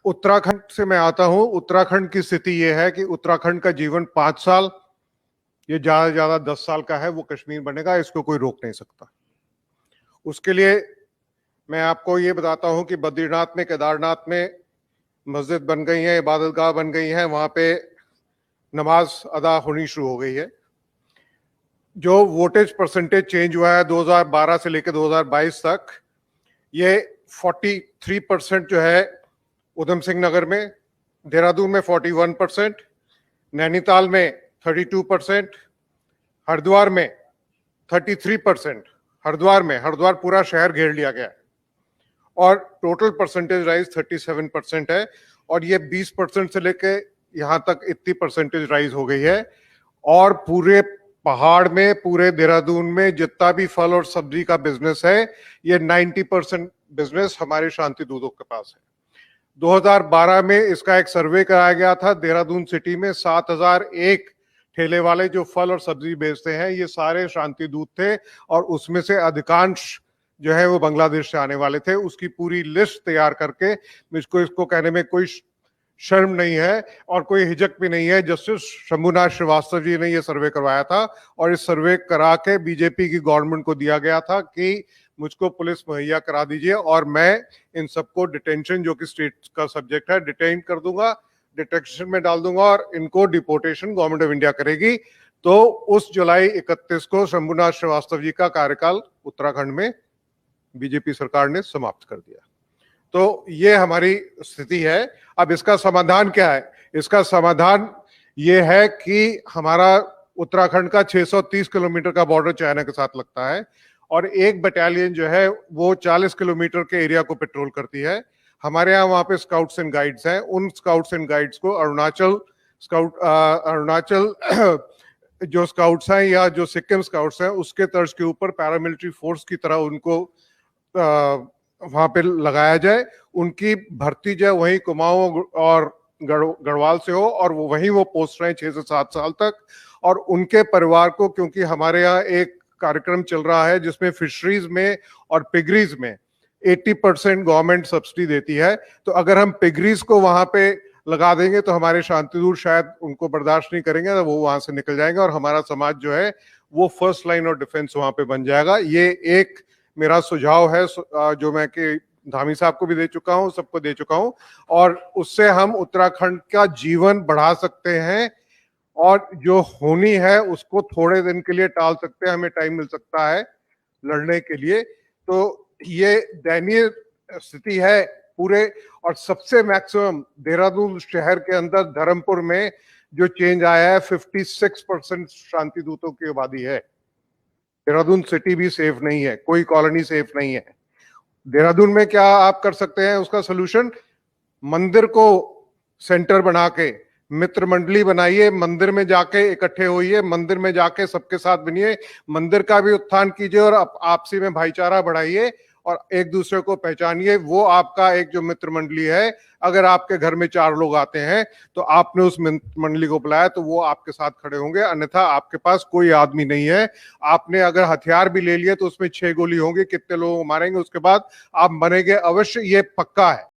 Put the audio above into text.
उत्तराखंड से मैं आता हूं। उत्तराखंड की स्थिति यह है कि उत्तराखंड का जीवन 5 साल, ये ज्यादा से ज्यादा 10 साल का है, वो कश्मीर बनेगा, इसको कोई रोक नहीं सकता। उसके लिए मैं आपको ये बताता हूं कि बद्रीनाथ में, केदारनाथ में मस्जिद बन गई है, इबादतगाह बन गई है, वहां पे नमाज अदा होनी शुरू हो गई है। जो वोटेज परसेंटेज चेंज हुआ है 2012 से लेकर 2022 तक, ये 43% जो है उधम सिंह नगर में, देहरादून में 41%, नैनीताल में 32%, हरिद्वार में 33%, हरिद्वार पूरा शहर घेर लिया गया है और टोटल परसेंटेज राइज 37% है। और ये 20% से लेके यहां तक इतनी परसेंटेज राइज हो गई है। और पूरे पहाड़ में, पूरे देहरादून में जितना भी फल और सब्जी का बिजनेस है, ये 90% बिजनेस हमारे शांति दूतों के पास है। 2012 में इसका एक सर्वे कराया गया था। देहरादून सिटी में 7001 ठेले वाले जो फल और सब्जी बेचते हैं, ये सारे शांति दूत थे और उसमें से अधिकांश जो है वो बांग्लादेश से आने वाले थे। उसकी पूरी लिस्ट तैयार करके, मुझको इसको कहने में कोई शर्म नहीं है और कोई हिचक भी नहीं है, जस्टिस शंभुनाथ श्रीवास्तव जी ने ये सर्वे करवाया था और इस सर्वे करा के बीजेपी की गवर्नमेंट को दिया गया था कि मुझको पुलिस मुहैया करा दीजिए और मैं इन सबको डिटेंशन, जो कि स्टेट का सब्जेक्ट है, डिटेन कर दूंगा, डिटेक्शन में डाल दूंगा और इनको डिपोर्टेशन गवर्नमेंट ऑफ इंडिया करेगी। तो उस जुलाई 31 को शंभुनाथ श्रीवास्तव जी का कार्यकाल उत्तराखंड में बीजेपी सरकार ने समाप्त कर दिया। तो ये हमारी स्थिति है। अब इसका समाधान क्या है? इसका समाधान ये है कि हमारा उत्तराखंड का 630 किलोमीटर का बॉर्डर चाइना के साथ लगता है और एक बटालियन जो है वो 40 किलोमीटर के एरिया को पेट्रोल करती है। हमारे यहाँ वहां पे स्काउट्स एंड गाइड्स हैं। उन स्काउट्स एंड गाइड्स को अरुणाचल जो स्काउट्स हैं या जो सिक्किम स्काउट्स हैं, उसके तर्ज के ऊपर पैरामिलिट्री फोर्स की तरह उनको वहां पे लगाया जाए। उनकी भर्ती जो है वहीं कुमाऊं और गढ़वाल से हो और वहीं वो पोस्ट रहे 6 से 7 साल तक। और उनके परिवार को, क्योंकि हमारे यहाँ एक कार्यक्रम चल रहा है जिसमें फिशरीज में और पिगरीज में 80% गवर्नमेंट सब्सिडी देती है, तो अगर हम पिगरीज को वहां पे लगा देंगे तो हमारे शांतिदूत शायद उनको बर्दाश्त नहीं करेंगे, तो वो वहां से निकल जाएंगे और हमारा समाज जो है वो फर्स्ट लाइन ऑफ डिफेंस वहां पे बन जाएगा। ये एक मेरा सुझाव है जो मैं कि धामी साहब को भी दे चुका हूं, सबको दे चुका हूं, और उससे हम उत्तराखंड का जीवन बढ़ा सकते हैं और जो होनी है उसको थोड़े दिन के लिए टाल सकते हैं। हमें टाइम मिल सकता है लड़ने के लिए। तो ये दयनीय स्थिति है पूरे। और सबसे मैक्सिमम देहरादून शहर के अंदर धर्मपुर में जो चेंज आया है, 56% शांति दूतों की आबादी है। देहरादून सिटी भी सेफ नहीं है, कोई कॉलोनी सेफ नहीं है। देहरादून में क्या आप कर सकते हैं उसका सोल्यूशन? मंदिर को सेंटर बना के मित्र मंडली बनाइए, मंदिर में जाके इकट्ठे होइए, मंदिर में जाके सबके साथ बनिए, मंदिर का भी उत्थान कीजिए और आपसी में भाईचारा बढ़ाइए और एक दूसरे को पहचानिए। वो आपका एक जो मित्र मंडली है, अगर आपके घर में 4 लोग आते हैं तो आपने उस मंडली को बुलाया तो वो आपके साथ खड़े होंगे, अन्यथा आपके पास कोई आदमी नहीं है। आपने अगर हथियार भी ले लिए तो उसमें 6 गोली होंगी, कितने लोगों को मारेंगे उसके बाद आप मरेंगे अवश्य, ये पक्का है।